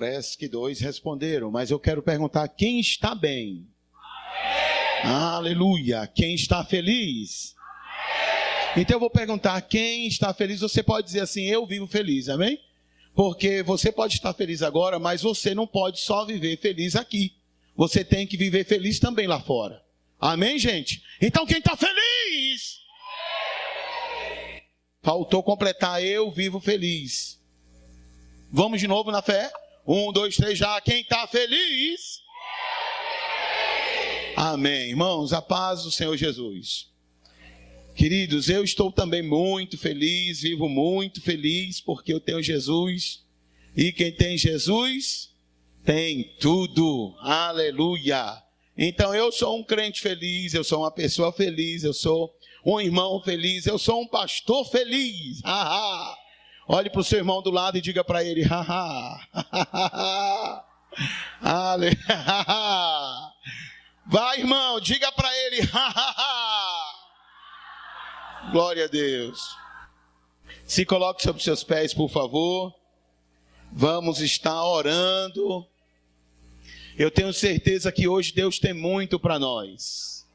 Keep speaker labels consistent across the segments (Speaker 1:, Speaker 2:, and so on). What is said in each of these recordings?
Speaker 1: Parece que 2 responderam, mas eu quero perguntar: quem está bem? Aleluia! Quem está feliz? Então eu vou perguntar: quem está feliz? Você pode dizer assim: eu vivo feliz, amém? Porque você pode estar feliz agora, mas você não pode só viver feliz aqui. Você tem que viver feliz também lá fora. Amém, gente? Então quem está feliz? Faltou completar: eu vivo feliz. Vamos de novo na fé? 1, 2, 3, já. Quem está feliz? Amém. Irmãos, a paz do Senhor Jesus. Queridos, eu estou também muito feliz, vivo muito feliz, porque eu tenho Jesus. E quem tem Jesus, tem tudo. Aleluia. Então eu sou um crente feliz, eu sou uma pessoa feliz, eu sou um irmão feliz, eu sou um pastor feliz. Olhe para o seu irmão do lado e diga para ele: aleluia. Vai, irmão, diga para ele: glória a Deus. Se coloque sobre seus pés, por favor. Vamos estar orando. Eu tenho certeza que hoje Deus tem muito para nós.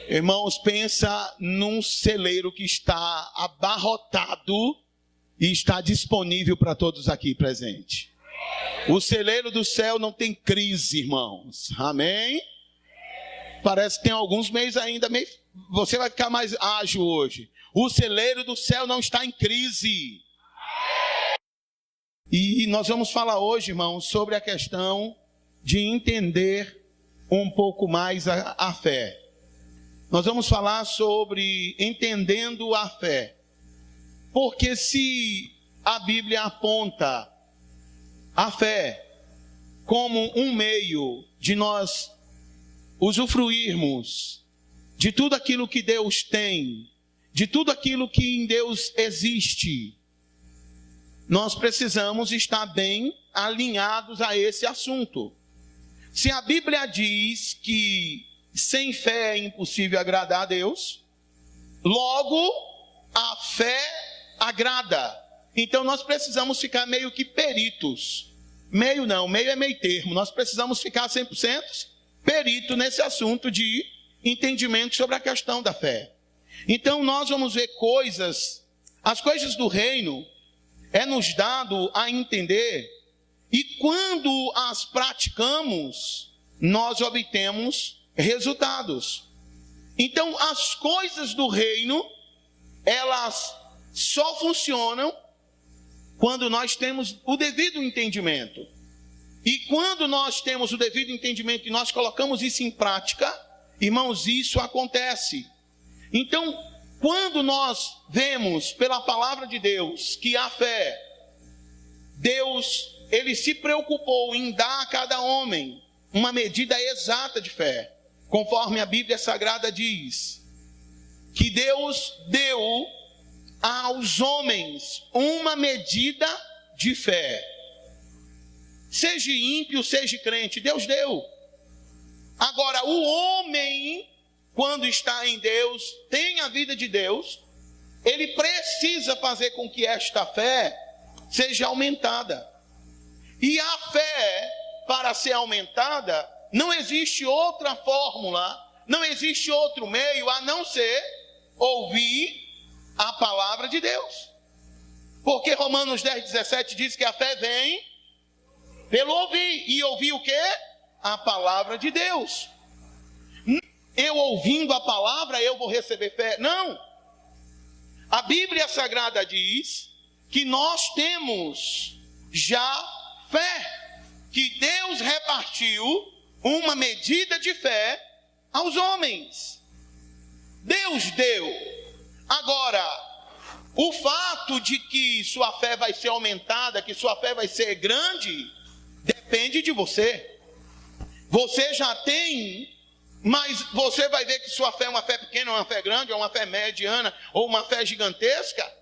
Speaker 1: Irmãos, pensa num celeiro que está abarrotado e está disponível para todos aqui presentes. O celeiro do céu não tem crise, irmãos. Amém? Parece que tem alguns meses ainda. Você vai ficar mais ágil hoje. O celeiro do céu não está em crise. E nós vamos falar hoje, irmãos, sobre a questão de entender um pouco mais a fé. Nós vamos falar sobre entendendo a fé. Porque se a Bíblia aponta a fé como um meio de nós usufruirmos de tudo aquilo que Deus tem, de tudo aquilo que em Deus existe, nós precisamos estar bem alinhados a esse assunto. Se a Bíblia diz que sem fé é impossível agradar a Deus, logo a fé agrada. Então nós precisamos ficar meio que peritos. Meio não, meio é meio termo. Nós precisamos ficar 100% perito nesse assunto de entendimento sobre a questão da fé. Então nós vamos ver as coisas do reino é nos dado a entender, e quando as praticamos, nós obtemos resultados. Então as coisas do reino, elas só funcionam quando nós temos o devido entendimento. E quando nós temos o devido entendimento e nós colocamos isso em prática, irmãos, isso acontece. Então, quando nós vemos pela palavra de Deus que a fé, Deus, Ele se preocupou em dar a cada homem uma medida exata de fé, conforme a Bíblia Sagrada diz, que Deus deu aos homens uma medida de fé. Seja ímpio, seja crente, Deus deu. Agora, o homem, quando está em Deus, tem a vida de Deus, ele precisa fazer com que esta fé seja aumentada. E a fé, para ser aumentada, não existe outra fórmula, não existe outro meio a não ser ouvir a palavra de Deus. Porque Romanos 10:17 diz que a fé vem pelo ouvir. E ouvir o quê? A palavra de Deus. Eu ouvindo a palavra, eu vou receber fé? Não. A Bíblia Sagrada diz que nós temos já fé, que Deus repartiu uma medida de fé aos homens. Deus deu. Agora, o fato de que sua fé vai ser aumentada, que sua fé vai ser grande, depende de você. Você já tem, mas você vai ver que sua fé é uma fé pequena, uma fé grande, ou uma fé mediana, ou uma fé gigantesca,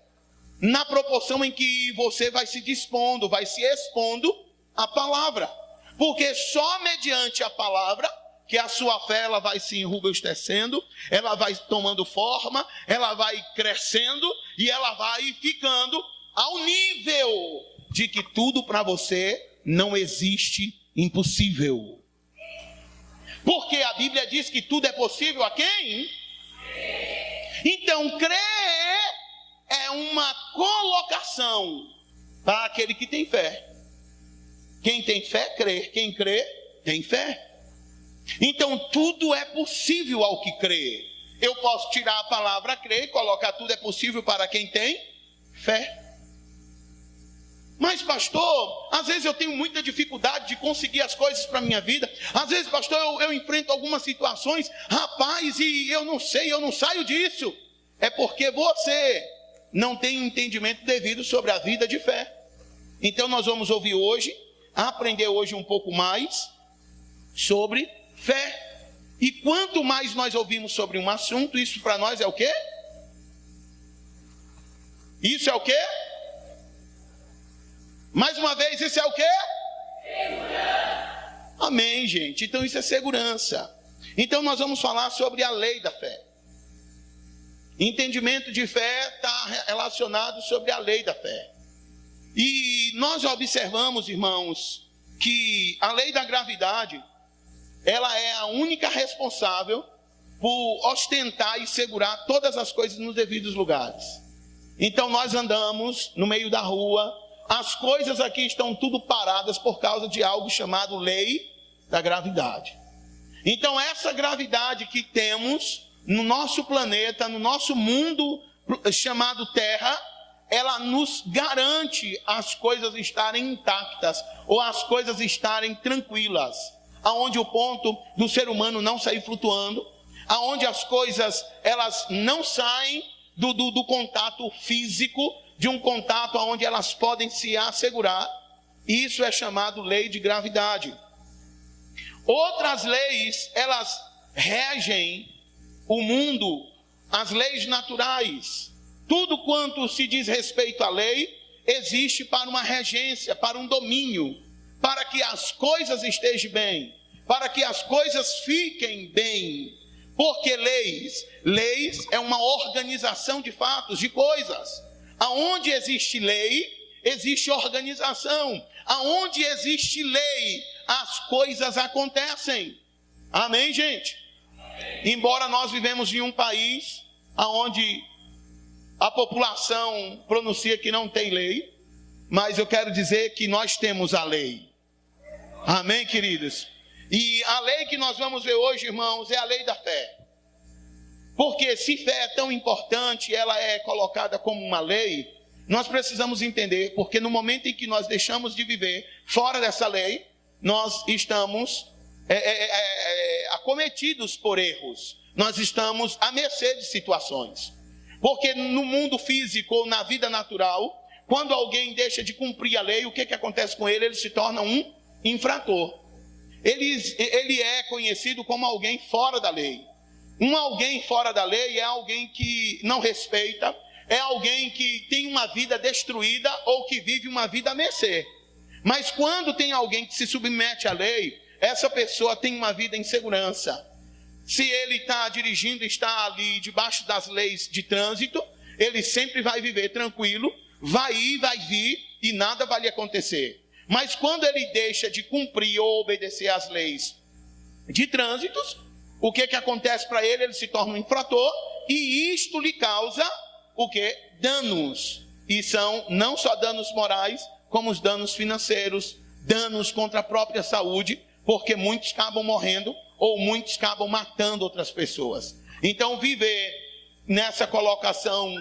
Speaker 1: na proporção em que você vai se dispondo, vai se expondo à palavra. Porque só mediante a palavra que a sua fé ela vai se enrubescendo, ela vai tomando forma, ela vai crescendo e ela vai ficando ao nível de que tudo para você não existe impossível. Porque a Bíblia diz que tudo é possível a quem? Então, crer é uma colocação para aquele que tem fé. Quem tem fé, crê. Quem crê, tem fé. Então, tudo é possível ao que crê. Eu posso tirar a palavra crer e colocar tudo é possível para quem tem fé. Mas, pastor, às vezes eu tenho muita dificuldade de conseguir as coisas para a minha vida. Às vezes, pastor, eu enfrento algumas situações, rapaz, e eu não sei, eu não saio disso. É porque você não tem um entendimento devido sobre a vida de fé. Então, nós vamos ouvir hoje, aprender hoje um pouco mais sobre fé. E quanto mais nós ouvimos sobre um assunto, isso para nós é o quê? Isso é o quê? Mais uma vez, isso é o quê? Segurança. Amém, gente. Então isso é segurança. Então nós vamos falar sobre a lei da fé. Entendimento de fé está relacionado sobre a lei da fé. E nós observamos, irmãos, que a lei da gravidade, ela é a única responsável por ostentar e segurar todas as coisas nos devidos lugares. Então nós andamos no meio da rua, as coisas aqui estão tudo paradas por causa de algo chamado lei da gravidade. Então essa gravidade que temos no nosso planeta, no nosso mundo chamado Terra, ela nos garante as coisas estarem intactas ou as coisas estarem tranquilas. Aonde o ponto do ser humano não sair flutuando, aonde as coisas elas não saem do contato físico, de um contato onde elas podem se assegurar. Isso é chamado lei de gravidade. Outras leis, elas regem o mundo, as leis naturais. Tudo quanto se diz respeito à lei, existe para uma regência, para um domínio, para que as coisas estejam bem, para que as coisas fiquem bem. Porque leis é uma organização de fatos, de coisas. Aonde existe lei, existe organização. Aonde existe lei, as coisas acontecem. Amém, gente? Amém. Embora nós vivemos em um país onde a população pronuncia que não tem lei, mas eu quero dizer que nós temos a lei. Amém, queridos? E a lei que nós vamos ver hoje, irmãos, é a lei da fé. Porque se fé é tão importante, ela é colocada como uma lei, nós precisamos entender, porque no momento em que nós deixamos de viver fora dessa lei, nós estamos acometidos por erros, nós estamos à mercê de situações. Porque no mundo físico ou na vida natural, quando alguém deixa de cumprir a lei, o que acontece com ele? Ele se torna um infrator. Ele é conhecido como alguém fora da lei. Um alguém fora da lei é alguém que não respeita, é alguém que tem uma vida destruída ou que vive uma vida à mercê. Mas quando tem alguém que se submete à lei, essa pessoa tem uma vida em segurança. Se ele está dirigindo, está ali debaixo das leis de trânsito, ele sempre vai viver tranquilo, vai ir, vai vir e nada vai lhe acontecer. Mas quando ele deixa de cumprir ou obedecer às leis de trânsitos, o que acontece para ele? Ele se torna um infrator e isto lhe causa o que? Danos. E são não só danos morais, como os danos financeiros, danos contra a própria saúde, porque muitos acabam morrendo ou muitos acabam matando outras pessoas. Então, viver nessa colocação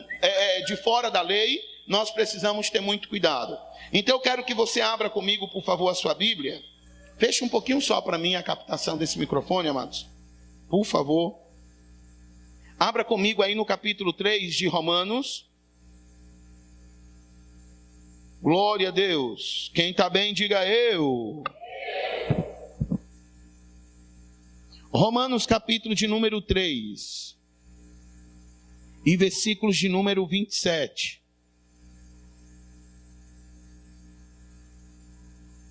Speaker 1: de fora da lei, nós precisamos ter muito cuidado. Então, eu quero que você abra comigo, por favor, a sua Bíblia. Feche um pouquinho só para mim a captação desse microfone, amados. Por favor. Abra comigo aí no capítulo 3 de Romanos. Glória a Deus. Quem está bem, diga eu. Romanos capítulo de número 3. E versículos de número 27.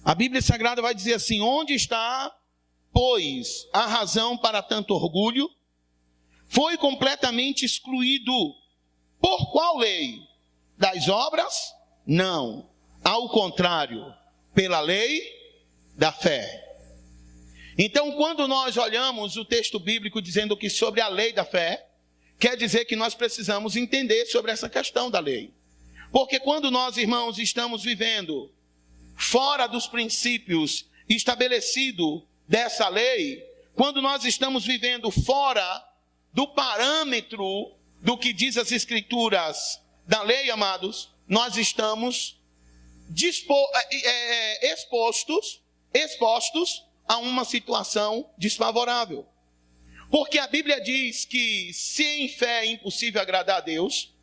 Speaker 1: A Bíblia Sagrada vai dizer assim: onde está, pois, a razão para tanto orgulho? Foi completamente excluído. Por qual lei? Das obras? Não. Ao contrário, pela lei da fé. Então, quando nós olhamos o texto bíblico dizendo que sobre a lei da fé, quer dizer que nós precisamos entender sobre essa questão da lei. Porque quando nós, irmãos, estamos vivendo fora dos princípios estabelecidos dessa lei, quando nós estamos vivendo fora do parâmetro do que diz as Escrituras da lei, amados, nós estamos expostos a uma situação desfavorável. Porque a Bíblia diz que sem fé é impossível agradar a Deus,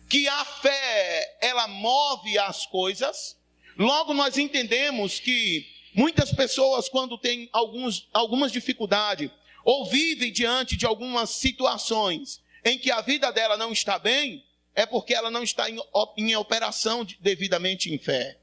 Speaker 1: que a fé, ela move as coisas. Logo nós entendemos que muitas pessoas, quando têm algumas dificuldades, ou vivem diante de algumas situações em que a vida dela não está bem, é porque ela não está em operação devidamente em fé.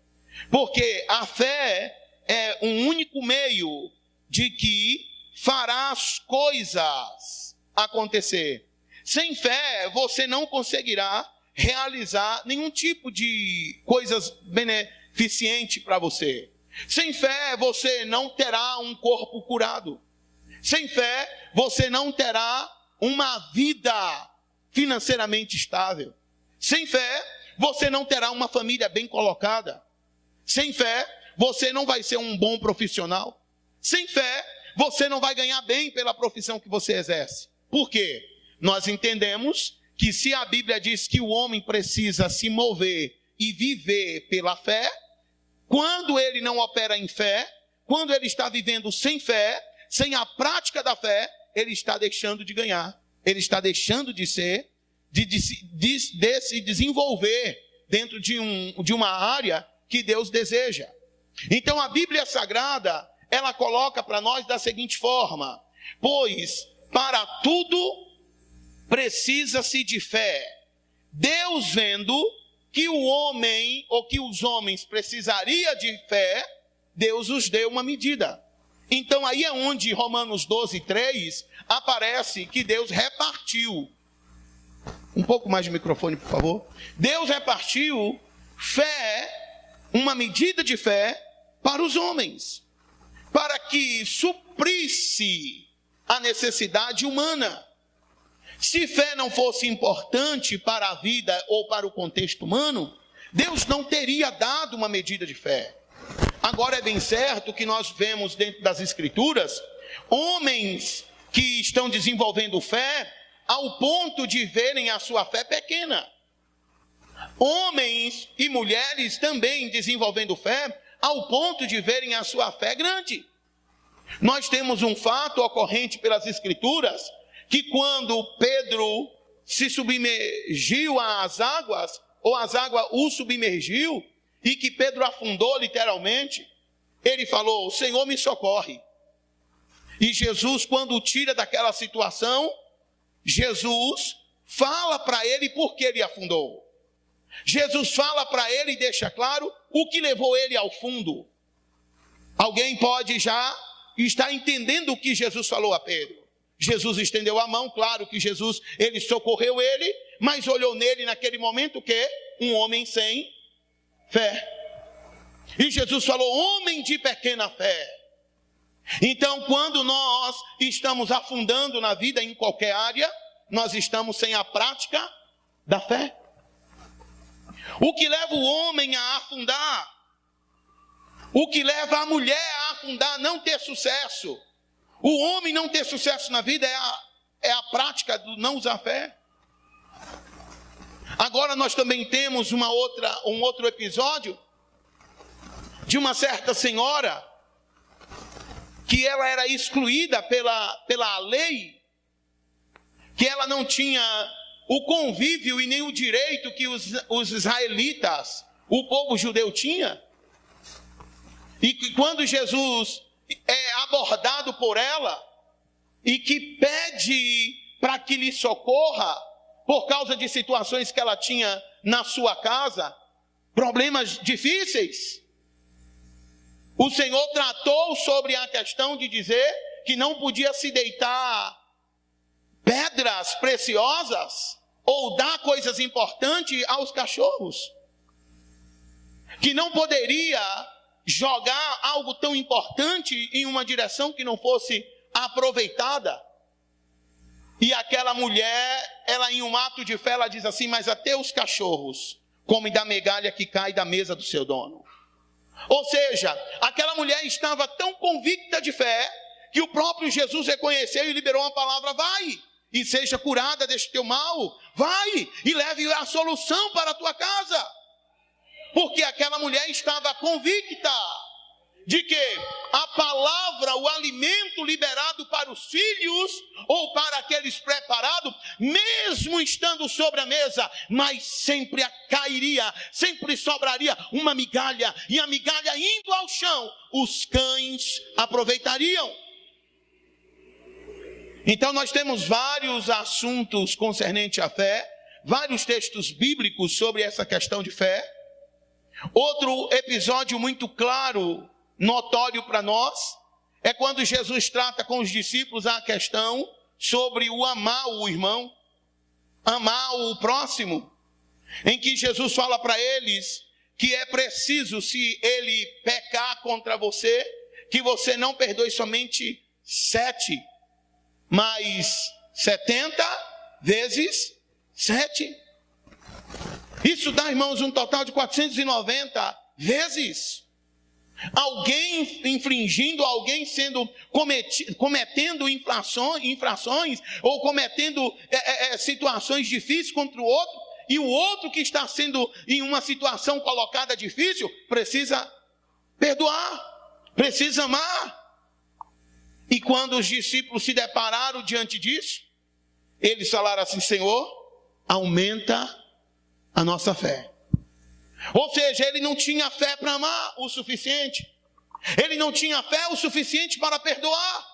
Speaker 1: Porque a fé é um único meio de que fará as coisas acontecer. Sem fé, você não conseguirá realizar nenhum tipo de coisas beneficente para você. Sem fé, você não terá um corpo curado. Sem fé, você não terá uma vida financeiramente estável. Sem fé, você não terá uma família bem colocada. Sem fé, você não vai ser um bom profissional. Sem fé, você não vai ganhar bem pela profissão que você exerce. Por quê? Nós entendemos que se a Bíblia diz que o homem precisa se mover e viver pela fé, quando ele não opera em fé, quando ele está vivendo sem fé, sem a prática da fé, ele está deixando de ganhar. Ele está deixando de se desenvolver dentro de uma área que Deus deseja. Então a Bíblia Sagrada, ela coloca para nós da seguinte forma: pois para tudo precisa-se de fé. Deus, vendo que o homem, ou que os homens precisariam de fé, Deus os deu uma medida. Então aí é onde Romanos 12:3 aparece que Deus repartiu. Um pouco mais de microfone, por favor. Deus repartiu fé, uma medida de fé para os homens, para que suprisse a necessidade humana. Se fé não fosse importante para a vida ou para o contexto humano, Deus não teria dado uma medida de fé. Agora é bem certo que nós vemos dentro das Escrituras homens que estão desenvolvendo fé ao ponto de verem a sua fé pequena. Homens e mulheres também desenvolvendo fé ao ponto de verem a sua fé grande. Nós temos um fato ocorrente pelas Escrituras, que quando Pedro se submergiu às águas, ou as águas o submergiu, e que Pedro afundou literalmente, ele falou: o Senhor me socorre. E Jesus, quando o tira daquela situação, Jesus fala para ele por que ele afundou. Jesus fala para ele e deixa claro o que levou ele ao fundo. Alguém pode já estar entendendo o que Jesus falou a Pedro. Jesus estendeu a mão, claro que Jesus, ele socorreu ele, mas olhou nele naquele momento o quê? Um homem sem fé. E Jesus falou: homem de pequena fé. Então, quando nós estamos afundando na vida em qualquer área, nós estamos sem a prática da fé. O que leva o homem a afundar, o que leva a mulher a afundar, não ter sucesso, o homem não ter sucesso na vida é a prática do não usar fé. Agora nós também temos um outro episódio de uma certa senhora que ela era excluída pela lei, que ela não tinha o convívio e nem o direito que os israelitas, o povo judeu tinha. E que quando Jesus é abordado por ela e que pede para que lhe socorra por causa de situações que ela tinha na sua casa, problemas difíceis, o Senhor tratou sobre a questão de dizer que não podia se deitar pedras preciosas ou dar coisas importantes aos cachorros, que não poderia jogar algo tão importante em uma direção que não fosse aproveitada. E aquela mulher, ela em um ato de fé, ela diz assim: mas até os cachorros comem da migalha que cai da mesa do seu dono. Ou seja, aquela mulher estava tão convicta de fé, que o próprio Jesus reconheceu e liberou uma palavra: vai e seja curada deste teu mal, vai e leve a solução para a tua casa. Porque aquela mulher estava convicta de que a palavra, o alimento liberado para os filhos, ou para aqueles preparados, mesmo estando sobre a mesa, mas sempre cairia, sempre sobraria uma migalha, e a migalha indo ao chão, os cães aproveitariam. Então nós temos vários assuntos concernentes à fé, vários textos bíblicos sobre essa questão de fé. Outro episódio muito claro, notório para nós, é quando Jesus trata com os discípulos a questão sobre o amar o irmão, amar o próximo, em que Jesus fala para eles que é preciso, se ele pecar contra você, que você não perdoe somente 7, mas 70 vezes 7. Isso dá, irmãos, um total de 490 vezes. Alguém infringindo, alguém cometendo infrações, ou cometendo situações difíceis contra o outro, e o outro que está sendo em uma situação colocada difícil, precisa perdoar, precisa amar. E quando os discípulos se depararam diante disso, eles falaram assim: Senhor, aumenta a nossa fé. Ou seja, ele não tinha fé para amar o suficiente. Ele não tinha fé o suficiente para perdoar.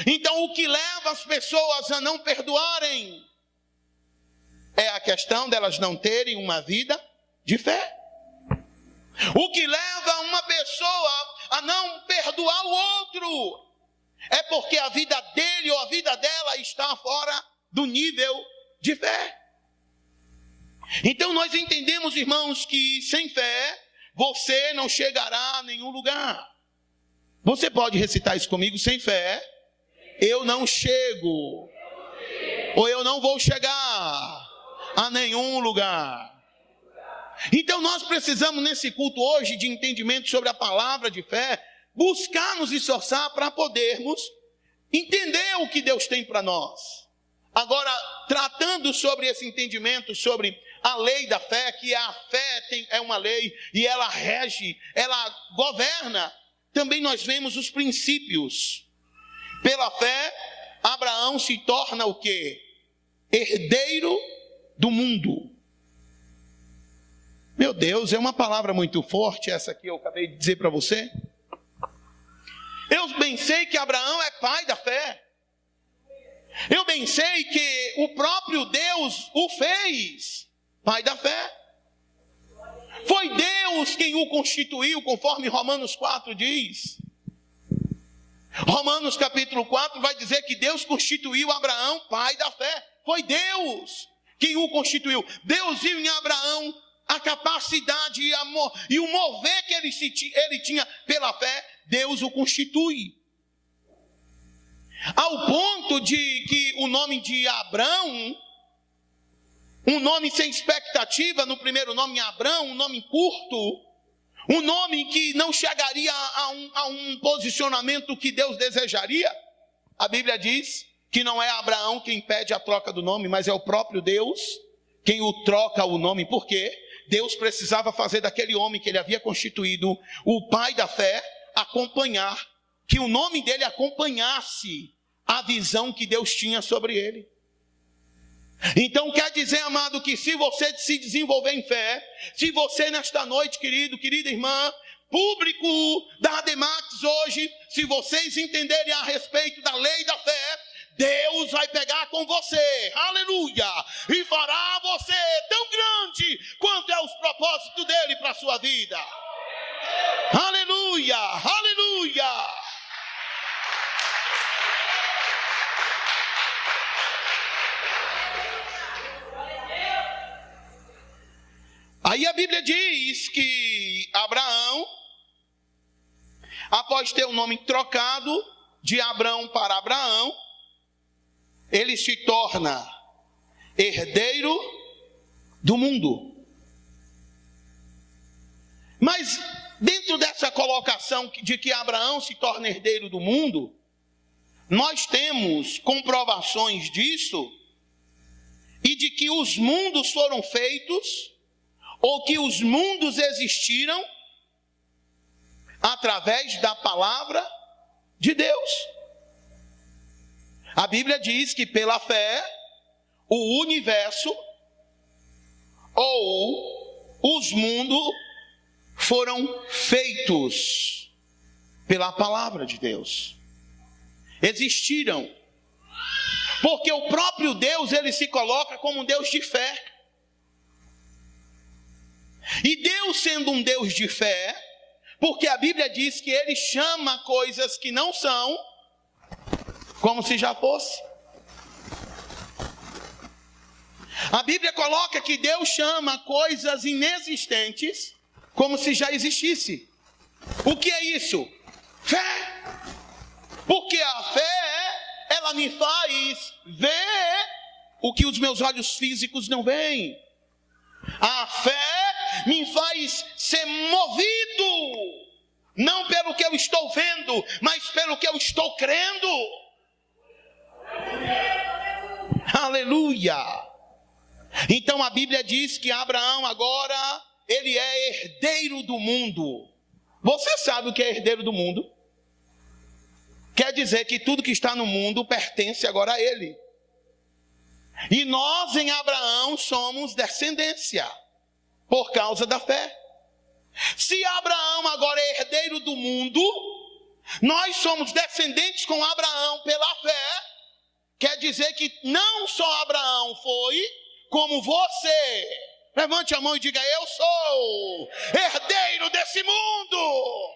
Speaker 1: Então o que leva as pessoas a não perdoarem é a questão delas não terem uma vida de fé. O que leva uma pessoa a não perdoar o outro é porque a vida dele ou a vida dela está fora do nível de fé. Então nós entendemos, irmãos, que sem fé você não chegará a nenhum lugar. Você pode recitar isso comigo: sem fé eu não chego, ou eu não vou chegar a nenhum lugar. Então nós precisamos, nesse culto hoje de entendimento sobre a palavra de fé, buscar nos esforçar para podermos entender o que Deus tem para nós. Agora, tratando sobre esse entendimento, sobre a lei da fé, que a fé é uma lei e ela rege, ela governa, também nós vemos os princípios. Pela fé, Abraão se torna o quê? Herdeiro do mundo. Meu Deus, é uma palavra muito forte essa que eu acabei de dizer para você. Eu bem sei que Abraão é pai da fé. Eu bem sei que o próprio Deus o fez pai da fé. Foi Deus quem o constituiu, conforme Romanos 4 diz. Romanos capítulo 4 vai dizer que Deus constituiu Abraão pai da fé. Foi Deus quem o constituiu. Deus viu em Abraão a capacidade e o mover que ele tinha pela fé. Deus o constitui. Ao ponto de que o nome de Abrão, um nome sem expectativa, no primeiro nome Abrão, um nome curto, um nome que não chegaria a um posicionamento que Deus desejaria. A Bíblia diz que não é Abraão quem pede a troca do nome, mas é o próprio Deus quem o troca o nome. Por quê? Deus precisava fazer daquele homem que ele havia constituído o pai da fé, acompanhar, que o nome dele acompanhasse a visão que Deus tinha sobre ele. Então quer dizer, amado, que se você se desenvolver em fé, se você nesta noite, querida irmã, público da Ademax hoje, se vocês entenderem a respeito da lei da fé, Deus vai pegar com você, aleluia, e fará você tão grande quanto é os propósitos dele para a sua vida. Aleluia, aleluia. Aí a Bíblia diz que Abraão, após ter o nome trocado de Abrão para Abraão, ele se torna herdeiro do mundo. Mas dentro dessa colocação de que Abraão se torna herdeiro do mundo, nós temos comprovações disso e de que os mundos foram feitos ou que os mundos existiram através da palavra de Deus. A Bíblia diz que pela fé o universo ou os mundos foram feitos pela palavra de Deus. Existiram. Porque o próprio Deus, ele se coloca como um Deus de fé. E Deus sendo um Deus de fé, porque a Bíblia diz que ele chama coisas que não são, como se já fosse. A Bíblia coloca que Deus chama coisas inexistentes, como se já existisse. O que é isso? Fé. Porque a fé, ela me faz ver o que os meus olhos físicos não veem. A fé me faz ser movido, não pelo que eu estou vendo, mas pelo que eu estou crendo. Aleluia! Então a Bíblia diz que Abraão agora, ele é herdeiro do mundo. Você sabe o que é herdeiro do mundo? Quer dizer que tudo que está no mundo pertence agora a ele. E nós em Abraão somos descendência por causa da fé. Se Abraão agora é herdeiro do mundo, nós somos descendentes com Abraão pela fé. Quer dizer que não só Abraão foi, como você. Levante a mão e diga: eu sou herdeiro desse mundo.